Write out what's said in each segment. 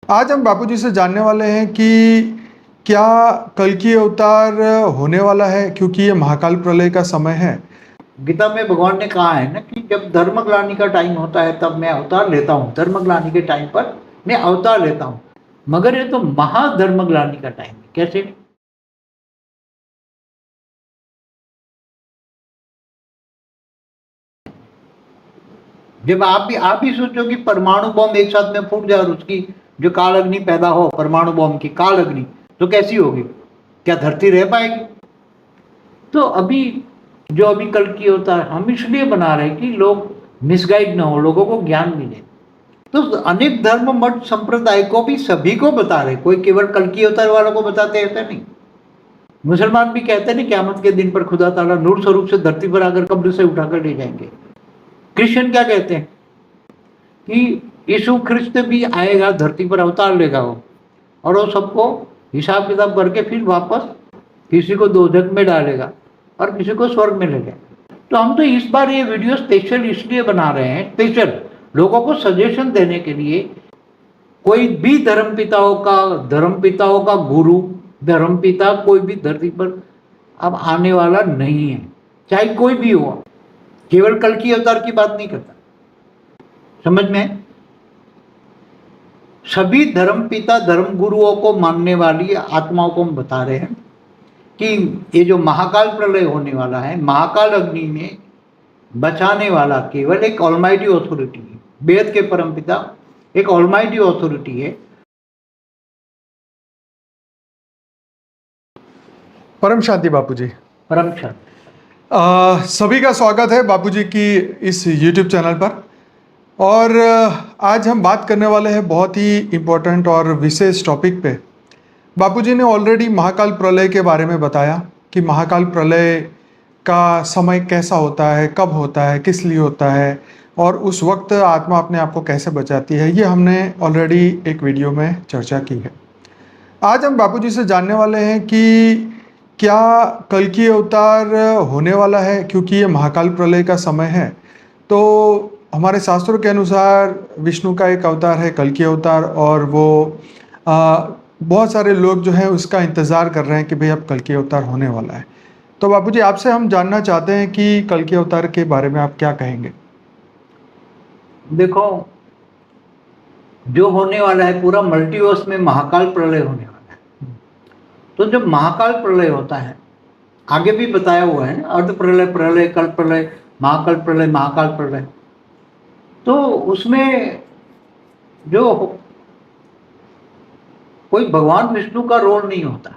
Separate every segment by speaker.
Speaker 1: आज हम बापूजी से जानने वाले हैं कि क्या कल्कि अवतार होने वाला है, क्योंकि ये महाकाल प्रलय का समय है।
Speaker 2: गीता में भगवान ने कहा है ना कि जब धर्मग्लानि का टाइम होता है तब मैं अवतार लेता हूँ। धर्मग्लानि के टाइम पर मैं अवतार लेता हूँ, मगर ये तो महाधर्मग्लानि का टाइम है। कैसे? जब आप भी सोचो कि परमाणु बम एक साथ में फूट जाए और उसकी जो काल अग्नि पैदा हो, परमाणु बम की काल अग्नि, तो कैसी होगी? क्या धरती रह पाएगी? तो अभी कल्कि अवतार हम इसलिए बना रहे हैं कि लोग मिसगाइड ना हो, लोगों को ज्ञान मिले। तो अनेक धर्म मठ संप्रदाय को भी सभी को बता रहे, कोई केवल कल्कि अवतार वालों को बताते ऐसा नहीं। मुसलमान भी कहते हैं क़यामत के दिन पर खुदा ताला नूर स्वरूप से धरती पर आकर कब्र से उठाकर ले जाएंगे। क्रिश्चियन क्या कहते हैं कि यीशु ख्रिस्त भी आएगा, धरती पर अवतार लेगा वो, और वो सबको हिसाब किताब करके फिर वापस किसी को दोजख में डालेगा और किसी को स्वर्ग में ले जाएगा। तो हम तो इस बार ये वीडियो स्पेशल इसलिए बना रहे हैं, स्पेशल लोगों को सजेशन देने के लिए। कोई भी धर्मपिताओं का गुरु, धर्मपिता कोई भी धरती पर अब आने वाला नहीं है, चाहे कोई भी हो। केवल कल्कि अवतार की बात नहीं करता, समझ में? सभी धर्मपिता धर्म गुरुओं को मानने वाली आत्माओं को हम बता रहे हैं कि ये जो महाकाल प्रलय होने वाला है, महाकाल अग्नि में बचाने वाला केवल एक ऑलमाइटी ऑथोरिटी है। वेद के परमपिता एक ऑलमाइटी ऑथोरिटी है।
Speaker 1: परम शांति बापूजी।
Speaker 2: परम शांति।
Speaker 1: सभी का स्वागत है बापूजी की इस YouTube चैनल पर। और आज हम बात करने वाले हैं बहुत ही इम्पोर्टेंट और विशेष टॉपिक पे। बापूजी ने ऑलरेडी महाकाल प्रलय के बारे में बताया कि महाकाल प्रलय का समय कैसा होता है, कब होता है, किस लिए होता है, और उस वक्त आत्मा अपने आप को कैसे बचाती है। ये हमने ऑलरेडी एक वीडियो में चर्चा की है। आज हम बापूजी से जानने वाले हैं कि क्या कल्कि अवतार होने वाला है, क्योंकि ये महाकाल प्रलय का समय है। तो हमारे शास्त्रों के अनुसार विष्णु का एक अवतार है कल्कि अवतार, और वो बहुत सारे लोग जो हैं उसका इंतज़ार कर रहे हैं कि भाई अब कल्कि अवतार होने वाला है। तो बापूजी आपसे हम जानना चाहते हैं कि कल्कि अवतार के बारे में आप क्या कहेंगे?
Speaker 2: देखो, जो होने वाला है पूरा मल्टीवर्स में महाकाल प्रलय होने वाला है। तो जब महाकाल प्रलय होता है, आगे भी बताया हुआ है ना, अर्ध प्रलय, प्रलय, कल्प प्रलय, महाकाल प्रलय, महाकाल प्रलय। तो उसमें जो कोई भगवान विष्णु का रोल नहीं होता।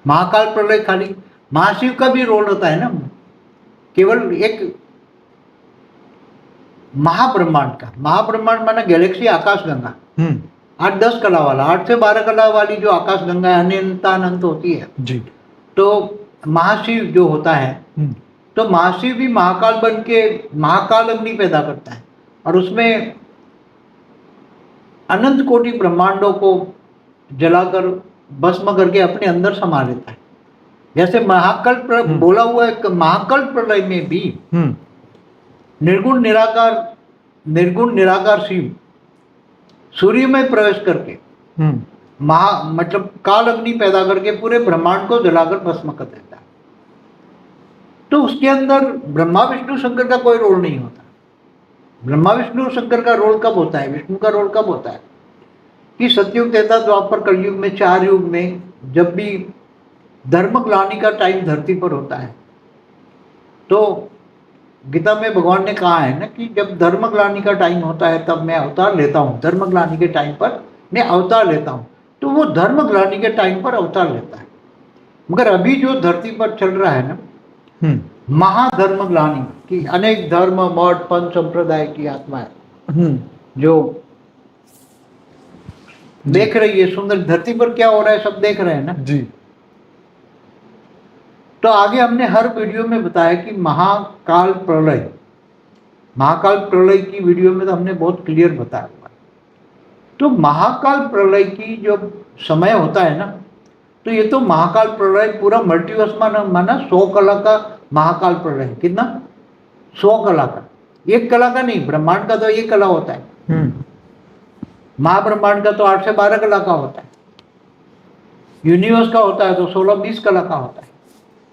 Speaker 2: महाकाल प्रलय खाली महाशिव का भी रोल होता है ना, केवल एक महाब्रह्मांड का। महाब्रह्मांड माना गैलेक्सी, आकाशगंगा, 8-10 कला वाला, 8 से 12 कला वाली जो आकाशगंगा अनंतानंत होती है
Speaker 1: जी।
Speaker 2: तो महाशिव जो होता है, तो महाशिव भी महाकाल बन के महाकाल अग्नि पैदा करता है और उसमें अनंत कोटि ब्रह्मांडों को जलाकर भस्म करके अपने अंदर समा लेता है। जैसे महाकाल बोला हुआ है, महाकाल प्रलय में भी निर्गुण निराकार शिव सूर्य में प्रवेश करके मतलब काल अग्नि पैदा करके पूरे ब्रह्मांड को जलाकर भस्म कर देता है। तो उसके अंदर ब्रह्मा विष्णु शंकर का कोई रोल नहीं होता। ब्रह्मा विष्णु शंकर का रोल कब होता है, विष्णु का रोल कब होता है कि सतयुग, त्रेता, द्वापर, कलयुग में 4 युग में जब भी धर्मग्लानि का टाइम धरती पर होता है, तो गीता में भगवान ने कहा है ना कि जब धर्मग्लानि का टाइम होता है तब मैं अवतार लेता हूँ। धर्मग्लानि के टाइम पर मैं अवतार लेता हूँ। तो वो धर्मग्लानि के टाइम पर अवतार लेता है। मगर अभी जो धरती पर चल रहा है ना, महाधर्मग्लानि की अनेक धर्म मठ पंच संप्रदाय की आत्माएं जो देख रही है सुंदर धरती पर क्या हो रहा है, सब देख रहे हैं ना
Speaker 1: जी।
Speaker 2: तो आगे हमने हर वीडियो में बताया कि महाकाल प्रलय की वीडियो में तो हमने बहुत क्लियर बताया हुआ है। तो महाकाल प्रलय की जो समय होता है ना, तो ये तो महाकाल प्रलय पूरा मल्टीवर्स माना 100 कला का महाकाल प्रलय है। कितना? 100 कला का। 1 कला का नहीं, ब्रह्मांड का तो 1 कला होता है। महाब्रह्मांड का तो 8 से 12 कला का होता है, यूनिवर्स का होता है तो 16-20 कला का होता है,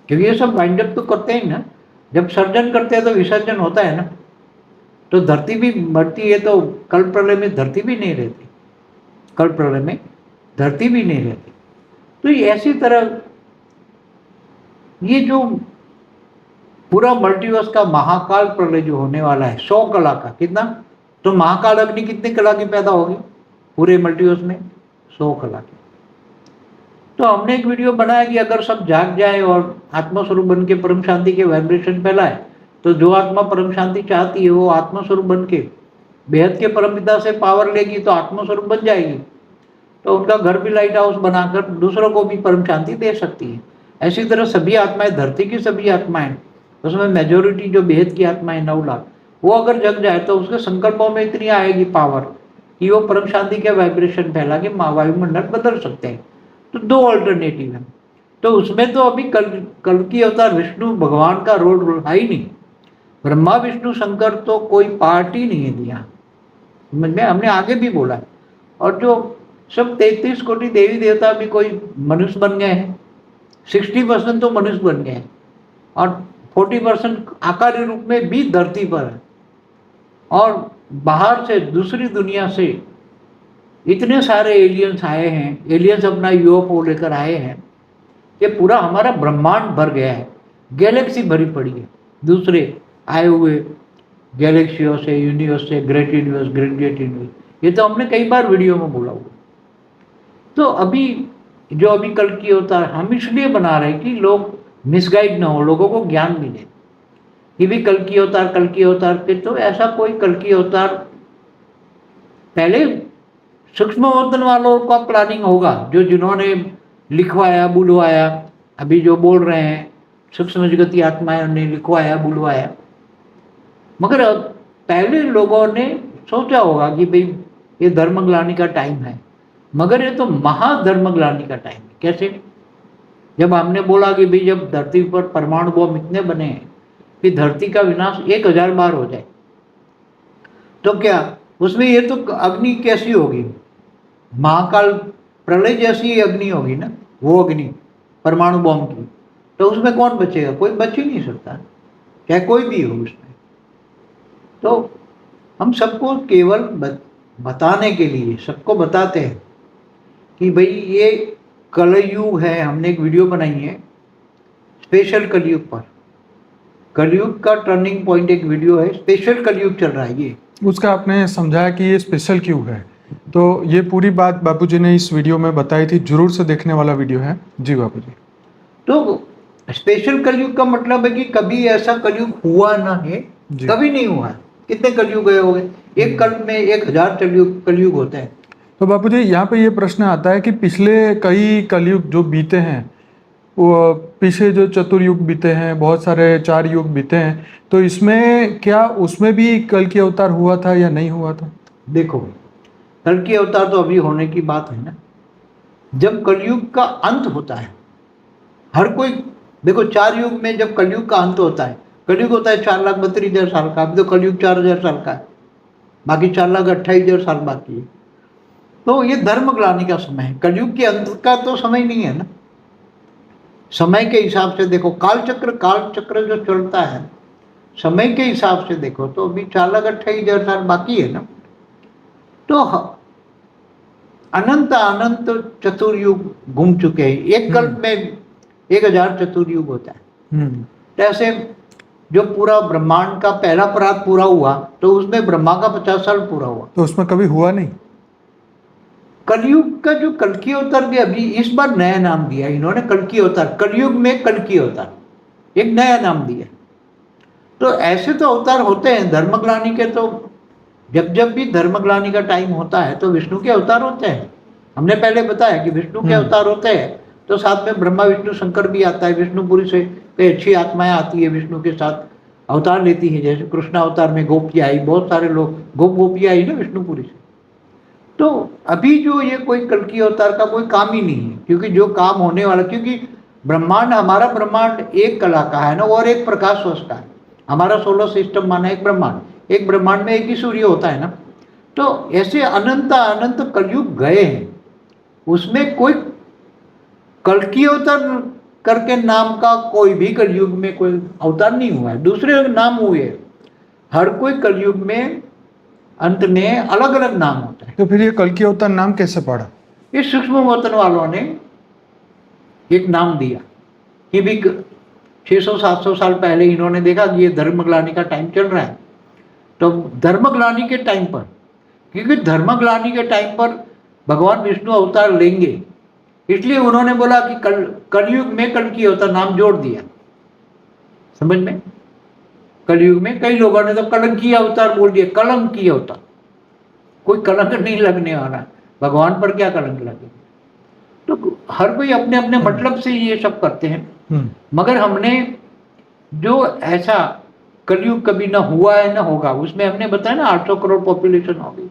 Speaker 2: क्योंकि ये सब वाइंड अप तो करते हैं ना। जब सर्जन करते हैं तो विसर्जन होता है ना। तो धरती भी मरती है तो कल प्रलय में धरती भी नहीं रहती, कल प्रलय में धरती भी नहीं रहती। तो ये ऐसी तरह ये जो पूरा मल्टीवर्स का महाकाल प्रलय जो होने वाला है 100 कला का, कितना, तो महाकाल अग्नि कितनी कला की पैदा होगी पूरे मल्टीवर्स में? 100 कला की। तो हमने एक वीडियो बनाया कि अगर सब जाग जाए और आत्मस्वरूप बन के परम शांति के वाइब्रेशन फैलाए, तो जो आत्मा परम शांति चाहती है वो आत्मस्वरूप बन के बेहद के परमपिता से पावर लेगी तो आत्मस्वरूप बन जाएगी, तो उनका घर भी लाइट हाउस बनाकर दूसरों को भी परम शांति दे सकती है। ऐसी तरह सभी आत्माएं, धरती की सभी आत्माएं, उसमें मेजोरिटी जो बेहद की आत्माएं 9 लाख, वो अगर जग जाए तो उसके संकल्पों में इतनी आएगी पावर कि वो परम शांति के वाइब्रेशन फैला के वायुमंडल बदल सकते हैं। तो 2 अल्टरनेटिव है। तो उसमें तो अभी कल की अवतार विष्णु भगवान का रोल है ही नहीं। ब्रह्मा विष्णु शंकर तो कोई पार्ट ही नहीं है दिया, समझ में, हमने आगे भी बोला है। और जो सब 33 कोटि देवी देवता भी कोई मनुष्य बन गए हैं, 60% तो मनुष्य बन गए हैं और 40% आकारी रूप में भी धरती पर है। और बाहर से दूसरी दुनिया से इतने सारे एलियंस आए हैं, एलियंस अपना यूएफओ लेकर आए हैं कि पूरा हमारा ब्रह्मांड भर गया है, गैलेक्सी भरी पड़ी है दूसरे आए हुए गैलेक्सियों से, यूनिवर्स से, ग्रेट यूनिवर्स, ग्रेट यूनिवर्स। ये तो हमने कई बार वीडियो में बोला हुआ। तो अभी जो अभी कल की अवतार हम इसलिए बना रहे हैं कि लोग मिसगाइड ना हो, लोगों को ज्ञान मिले कि भी कल की अवतार पे तो ऐसा कोई कल की अवतार पहले सूक्ष्म वर्तन वालों का प्लानिंग होगा, जो जिन्होंने लिखवाया बुलवाया, अभी जो बोल रहे हैं सूक्ष्म जगती आत्माएं ने लिखवाया बुलवाया, मगर पहले लोगों ने सोचा होगा कि भाई ये धर्मग्लानि का टाइम है, मगर ये तो महाधर्मग्लानि का टाइम है। कैसे? जब हमने बोला कि भाई जब धरती पर परमाणु बम इतने बने हैं कि धरती का विनाश 1000 बार हो जाए, तो क्या उसमें ये तो अग्नि कैसी होगी? महाकाल प्रलय जैसी अग्नि होगी ना, वो अग्नि परमाणु बम की। तो उसमें कौन बचेगा? कोई बच ही नहीं सकता, चाहे कोई भी हो उसमें। तो हम सबको केवल बताने के लिए सबको बताते हैं कि भाई ये कलयुग है। हमने एक वीडियो बनाई है स्पेशल कलयुग पर, कलयुग का टर्निंग पॉइंट एक वीडियो है, स्पेशल कलयुग चल रहा है। ये उसका
Speaker 1: आपने समझाया कि ये स्पेशल क्यों है, तो ये पूरी बात बापूजी ने इस वीडियो में बताई थी, जरूर से देखने वाला वीडियो है जी बापूजी।
Speaker 2: तो स्पेशल कलयुग का मतलब है कि कभी ऐसा कलयुग हुआ ना है, कभी नहीं हुआ। कितने कलयुग गए हो गए? एक कल्प में 1000 कलयुग होते हैं।
Speaker 1: तो बापूजी यहाँ पे ये प्रश्न आता है कि पिछले कई कलयुग जो बीते हैं, वो पीछे जो चतुर्युग बीते हैं, बहुत सारे 4 युग बीते हैं, तो इसमें क्या उसमें भी कल की अवतार हुआ था या नहीं हुआ था?
Speaker 2: देखो, कल की अवतार तो अभी होने की बात है ना। जब कलयुग का अंत होता है, हर कोई देखो 4 युग में जब कलयुग का अंत होता है, कलयुग होता है 4,32,000 साल का, अभी तो कलयुग 4000 साल का है, बाकी 4,28,000 साल बाकी है। तो ये धर्मग्लानि का समय है, कलयुग के अंत का तो समय नहीं है ना। समय के हिसाब से देखो, काल चक्र जो चलता है समय के हिसाब से देखो तो अभी 4,28,000 साल बाकी है ना। तो अनंत चतुर्युग घूम चुके हैं। एक कल्प में 1000 चतुर्युग होता है। तो ऐसे जो पूरा ब्रह्मांड का पहला परात पूरा हुआ तो उसमें ब्रह्मा का 50 साल पूरा हुआ,
Speaker 1: तो उसमें कभी हुआ नहीं।
Speaker 2: कलयुग का जो कल की अवतार भी अभी इस बार नया नाम दिया इन्होंने, कल की अवतार, कलयुग में कल की अवतार एक नया नाम दिया। तो ऐसे तो अवतार होते हैं धर्मग्लानि के। तो जब भी धर्मग्लानि का टाइम होता है तो विष्णु के अवतार होते हैं। हमने पहले बताया कि विष्णु के अवतार होते हैं, तो साथ में ब्रह्मा विष्णु शंकर भी आता है। विष्णुपुरी से कई अच्छी आत्माएं आती है, विष्णु के साथ अवतार लेती है। जैसे कृष्ण अवतार में गोपियाँ आई, बहुत सारे लोग गोपियाँ आई ना विष्णुपुरी से। तो अभी जो ये कोई कल की अवतार का कोई काम ही नहीं है, क्योंकि जो काम होने वाला, क्योंकि ब्रह्मांड, हमारा ब्रह्मांड एक कला का है ना, और एक प्रकाश वर्ष का है। हमारा सोलर सिस्टम माना एक ब्रह्मांड में एक ही सूर्य होता है ना। तो ऐसे अनंत अनंत कलयुग गए हैं, उसमें कोई कल्कि अवतार करके नाम का कोई भी कलयुग में कोई अवतार नहीं हुआ है, दूसरे नाम हुए हैं। हर कोई कलयुग में अंत में अलग अलग नाम होता है।
Speaker 1: तो फिर ये कल्कि अवतार नाम कैसे पड़ा?
Speaker 2: इस सूक्ष्म वतन वालों ने एक नाम दिया। ये भी 600-700 साल पहले इन्होंने देखा कि ये धर्मग्लानि का टाइम चल रहा है, तो धर्मग्लानि के टाइम पर, क्योंकि धर्मग्लानि के टाइम पर भगवान विष्णु अवतार लेंगे, इसलिए उन्होंने बोला कि कलयुग में कल्कि अवतार नाम जोड़ दिया। समझ में? कलयुग में कई लोगों ने तो कलंकी अवतार बोल दिया, कलंकी अवतार। कोई कलंक नहीं लगने वाला, भगवान पर क्या कलंक लगे। तो हर कोई अपने अपने मतलब से ये सब करते हैं। मगर हमने जो ऐसा कलयुग कभी ना हुआ है ना होगा, उसमें हमने बताया ना 800 करोड़ पॉपुलेशन होगी।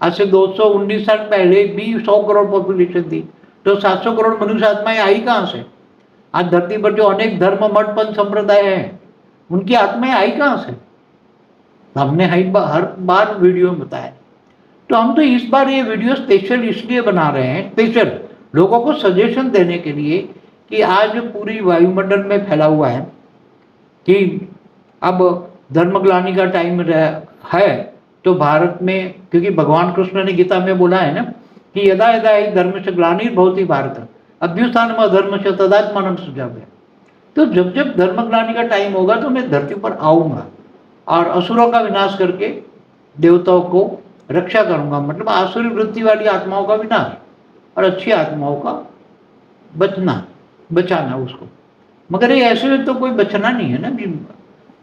Speaker 2: आज से 219 साल पहले भी 100 करोड़ पॉपुलेशन थी, तो 700 करोड़ मनुष्य आत्माएं आई कहाँ से? आज धरती पर जो अनेक धर्म मठ पंथ संप्रदाय हैं, उनकी आत्माएं आई कहाँ से? हमने हर बार वीडियो में बताया। तो हम तो इस बार ये वीडियो स्पेशल इसलिए बना रहे हैं, स्पेशल लोगों को सजेशन देने के लिए कि आज पूरी वायुमंडल में फैला हुआ है कि अब धर्मग्लानि का टाइम है, तो भारत में, क्योंकि भगवान कृष्ण ने गीता में बोला है ना कि यदा यदा हि धर्मस्य ग्लानिर्भवति भारत अभ्युत्थानम् अधर्मस्य तदात्मानं सृजाम्यहम्। तो जब जब धर्मग्लानि का टाइम होगा तो मैं धरती पर आऊँगा और असुरों का विनाश करके देवताओं को रक्षा करूँगा, मतलब आसुरी वृत्ति वाली आत्माओं का विनाश और अच्छी आत्माओं का बचाना उसको। मगर ये ऐसे तो कोई बचना नहीं है ना कि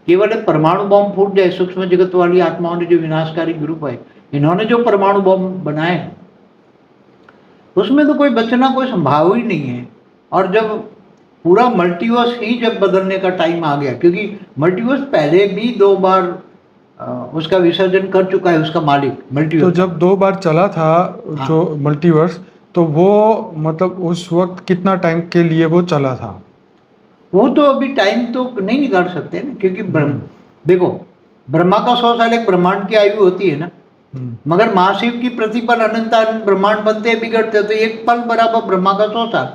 Speaker 2: केवल एक परमाणु बम फूट जाए। सूक्ष्म जगत वाली आत्माओं ने जो विनाशकारी ग्रुप है, इन्होंने जो परमाणु बम बनाए हैं, उसमें तो कोई बचना कोई संभाव ही नहीं है। और जब पूरा मल्टीवर्स ही जब बदलने का टाइम आ गया, क्योंकि मल्टीवर्स पहले भी 2 बार उसका विसर्जन कर चुका है उसका मालिक मल्टीवर्स।
Speaker 1: तो जब 2 बार चला था जो मल्टीवर्स, तो वो मतलब उस वक्त कितना टाइम के लिए वो चला था?
Speaker 2: वो तो अभी टाइम तो नहीं निकाल सकते ना, क्योंकि देखो ब्रह्मा का 100 साल एक ब्रह्मांड की आयु होती है ना, मगर महाशिव की प्रतिपल अनंत अनंत ब्रह्मांड बनते बिगड़ते, तो एक पल बराबर ब्रह्मा का 100 साल।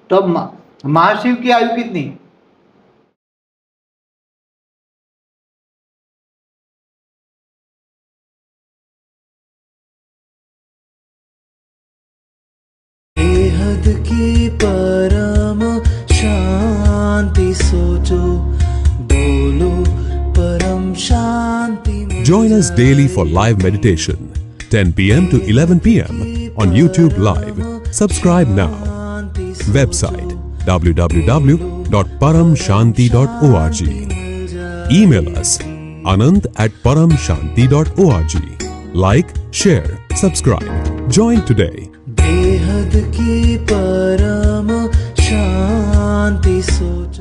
Speaker 2: तो अब महाशिव की आयु कितनी?
Speaker 3: बेहद की परम शांति सोचो, बोलो परम शांति।
Speaker 4: Join us daily for live meditation, 10 p.m. to 11 p.m. on YouTube Live. Subscribe now. Website www.paramshanti.org. Email us anant@paramshanti.org. Like, share, subscribe. Join today.
Speaker 3: बेहद की परम शांति सोचो।